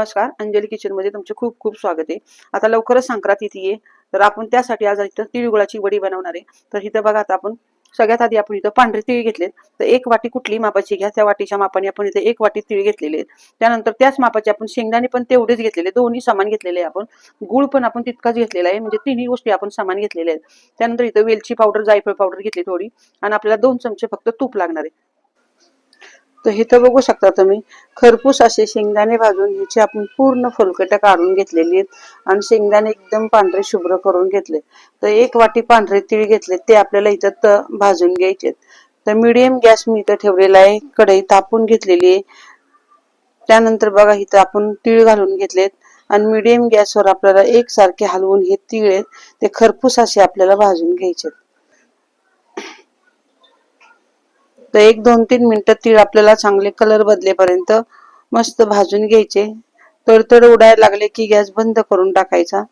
नमस्कार, अंजली किचन मध्ये तुमचे खूप खूप स्वागत आहे। आता लवकरच संक्रांत येते, तर आपण त्यासाठी आज इथं तिळगुळाची वडी बनवणार आहे। तर इथं बघा, आता आपण सगळ्यात आधी आपण इथं पांढरे तीळ घेतलेत। तर एक वाटी कुठली मापाची घ्या, त्या वाटीच्या मापाने आपण इथे एक वाटी तीळ घेतलेले आहेत। त्यानंतर त्याच मापाचे आपण शेंगदाणे पण तेवढेच घेतलेले, दोन्ही समान घेतलेले आहे आपण। गूळ पण आपण तितकाच घेतलेला आहे, म्हणजे तिन्ही गोष्टी आपण समान घेतलेल्या आहेत। त्यानंतर इथं वेलची पावडर, जायफळ पावडर घेतली थोडी, आणि आपल्याला 2 चमचे फक्त तूप लागणार आहे। तर इथं बघू शकता तुम्ही, खरपूस असे शेंगदाणे भाजून ह्याची आपण पूर्ण फुलकटं काढून घेतलेली आहेत, आणि शेंगदाणे एकदम पांढरे शुभ्र करून घेतले। तर एक वाटी पांढरे तीळ घेतले, ते आपल्याला इथं भाजून घ्यायचे। तर मीडियम गॅस मी इथं ठेवलेला आहे, कढई तापून घेतलेली आहे। त्यानंतर बघा, इथं आपण तीळ घालून घेतलेत, आणि मीडियम गॅसवर आपल्याला एकसारखे हलवून हे तीळ आहेत ते खरपूस असे आपल्याला भाजून घ्यायचे। तर 1-2-3 मिनिटं तीळ आपल्याला चांगले कलर बदलेपर्यंत मस्त भाजून घ्यायचे। तडतड उडायला लागले की गॅस बंद करून टाकायचा।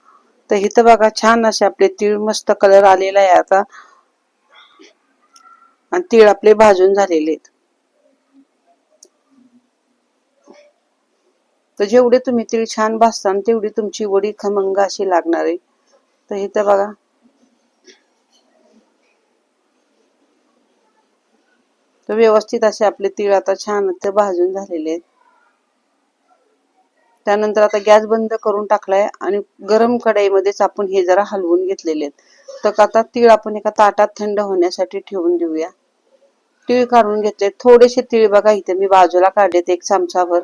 तर इथं बघा, छान असे आपले तीळ मस्त कलर आलेला आहे आता, आणि तीळ आपले भाजून झालेले आहेत। तर जेवढे तुम्ही तीळ छान भाजता तेवढी तुमची वडी खमंग अशी लागणार आहे। तर इथं बघा, तर व्यवस्थित असे आपले तीळ आता छान ते भाजून झालेले आहेत। त्यानंतर आता गॅस बंद करून टाकलाय, आणि गरम कढईमध्येच आपण हे जरा हलवून घेतलेले आहेत। तर आता तीळ आपण एका ताटात थंड होण्यासाठी ठेवून देऊया। तीळ काढून घेतले, थोडेसे तीळ बघा इथे मी बाजूला काढलेत 1 चमचाभर।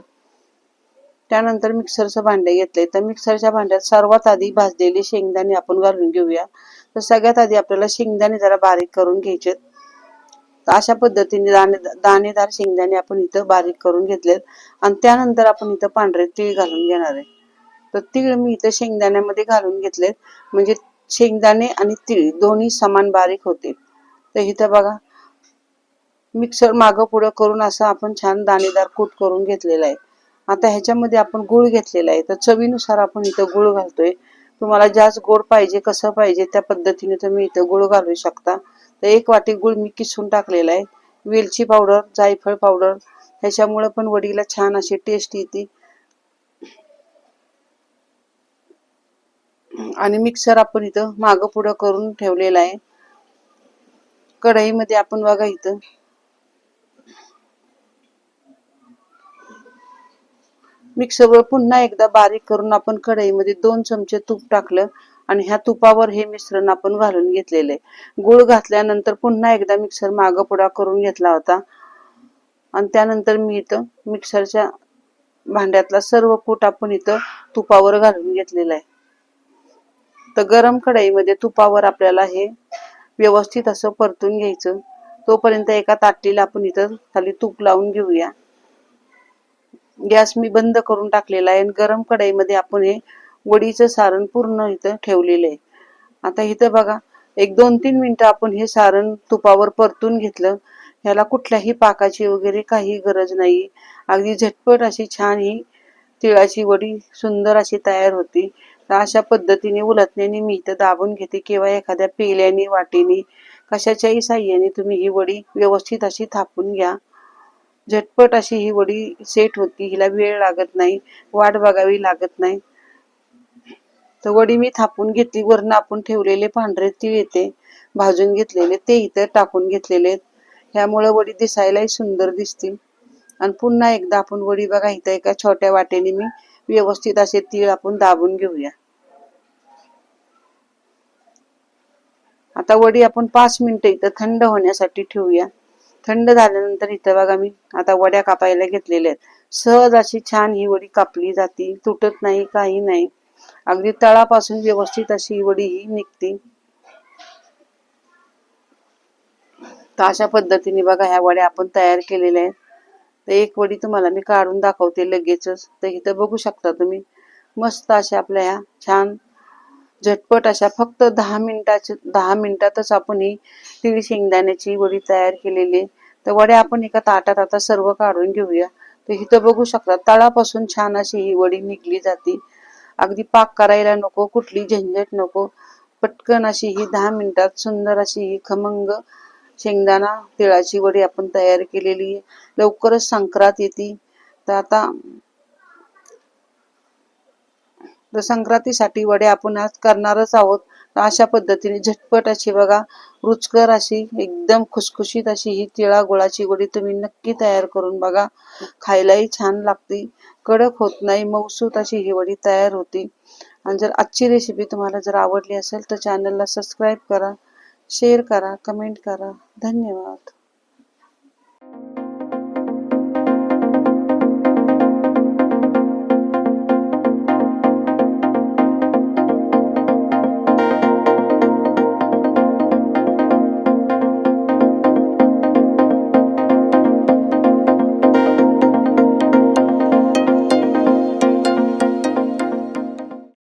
त्यानंतर मिक्सरचं भांडे घेतले, तर मिक्सरच्या भांड्यात सर्वात आधी भाजलेले शेंगदाणे आपण घालून घेऊया। तर सगळ्यात आधी आपल्याला शेंगदाणे जरा बारीक करून घ्यायचे। तर अशा पद्धतीने दाणेदार शेंगदाणे आपण इथं बारीक करून घेतलेत, आणि त्यानंतर आपण इथं पांढरे तीळ घालून घेणार आहे। तर तीळ मी इथं शेंगदाण्यामध्ये घालून घेतलेत, म्हणजे शेंगदाणे आणि तीळ दोन्ही समान बारीक होते। तर इथं बघा, मिक्सर मागं पुढं करून असं आपण छान दाणेदार कूट करून घेतलेला आहे। आता ह्याच्यामध्ये आपण गूळ घेतलेला आहे, तर चवीनुसार आपण इथं गूळ घालतोय। तुम्हाला जास्त गोड पाहिजे, कसं पाहिजे त्या पद्धतीने तुम्ही इथं गूळ घालू शकता। तर 1 वाटी गूळ मी किसून टाकलेला आहे। वेलची पावडर, जायफळ पावडर, ह्याच्यामुळे पण वडीला छान अशी टेस्ट येते। आणि मिक्सर आपण इथं मागं पुढं करून ठेवलेला आहे। कढईमध्ये आपण बघा इथं मिक्सरवर पुन्हा एकदा बारीक करून आपण कढईमध्ये 2 चमचे तूप टाकलं, आणि ह्या तुपावर हे मिश्रण आपण घालून घेतलेलं आहे। गूळ घातल्यानंतर पुन्हा एकदा मिक्सर मागं पुढा करून घेतला होता, आणि त्यानंतर मी इथं मिक्सरच्या भांड्यातला सर्व कूट आपण इथं तुपावर घालून घेतलेला आहे। तर गरम कढईमध्ये तुपावर आपल्याला हे व्यवस्थित असं परतून घ्यायचं। तोपर्यंत एका ताटलीला आपण इथं खाली तूप लावून घेऊया। गॅस मी बंद करून टाकलेला आहे, आणि गरम कढईमध्ये आपण हे वडीचं सारण पूर्ण इथं ठेवलेलं आहे। आता इथं बघा, 1-2-3 मिनिटं आपण हे सारण तुपावर परतून घेतलं। ह्याला कुठल्याही पाकाची वगैरे काही गरज नाही, अगदी झटपट अशी छान ही तिळाची वडी सुंदर अशी तयार होती। तर अशा पद्धतीने उलथण्याने मी इथं दाबून घेते, किंवा एखाद्या पेल्याने, वाटीने, कशाच्याही साह्याने तुम्ही ही वडी व्यवस्थित अशी थापून घ्या। झटपट अशी ही वडी सेट होती, हिला वेळ लागत नाही, वाट बघावी लागत नाही। तर वडी मी थापून घेतली, वरनं आपण ठेवलेले पांढरे तीळ येते भाजून घेतलेले ते इथं टाकून घेतलेले आहेत। ह्यामुळे वडी दिसायलाही सुंदर दिसतील। आणि पुन्हा एकदा आपण वडी बघा इथं एका छोट्या वाटेने मी व्यवस्थित असे तीळ आपण दाबून घेऊया। आता वडी आपण 5 मिनिटं इथं थंड होण्यासाठी ठेवूया। थंड झाल्यानंतर इथं बघा, मी आता वड्या कापायला घेतलेल्या आहेत। सहज अशी छान ही वडी कापली जाते, तुटत नाही, काही नाही, अगदी तळापासून व्यवस्थित अशी ही वडी ही निघते। तर अशा पद्धतीने बघा ह्या वड्या आपण तयार केलेल्या आहेत। तर एक वडी तुम्हाला मी काढून दाखवते लगेचच। तर इथं बघू शकता तुम्ही, मस्त अशा आपल्या ह्या छान झटपट अशा फक्त 10 मिनिटातच आपण ही तीळ शेंगदाण्याची वडी तयार केलेली आहे। तर वड्या आपण एका ताटात आता सर्व काढून घेऊया। तर इथं बघू शकता, तळापासून छान अशी ही वडी निघली जाते। अगदी पाक करायला नको, कुठली झंझट नको, पटकन अशी ही 10 मिनिटात सुंदर अशी ही खमंग शेंगदाणा तिळाची वडी आपण तयार केलेली आहे। लवकरच संक्रांत येते, तर आता तर संक्रांतीसाठी वडे आपण आज करणारच आहोत. तर अशा पद्धतीने झटपट अशी बघा रुचकर अशी एकदम खुसखुशीत अशी ही तिळा गुळाची वडी तुम्ही नक्की तयार करून बघा. खायलाही छान लागते, कडक होत नाही, मऊसूत अशी ही वडी तयार होती. आणि जर आजची रेसिपी तुम्हाला जर आवडली असेल तर चॅनलला सबस्क्राईब करा, शेअर करा, कमेंट करा. धन्यवाद.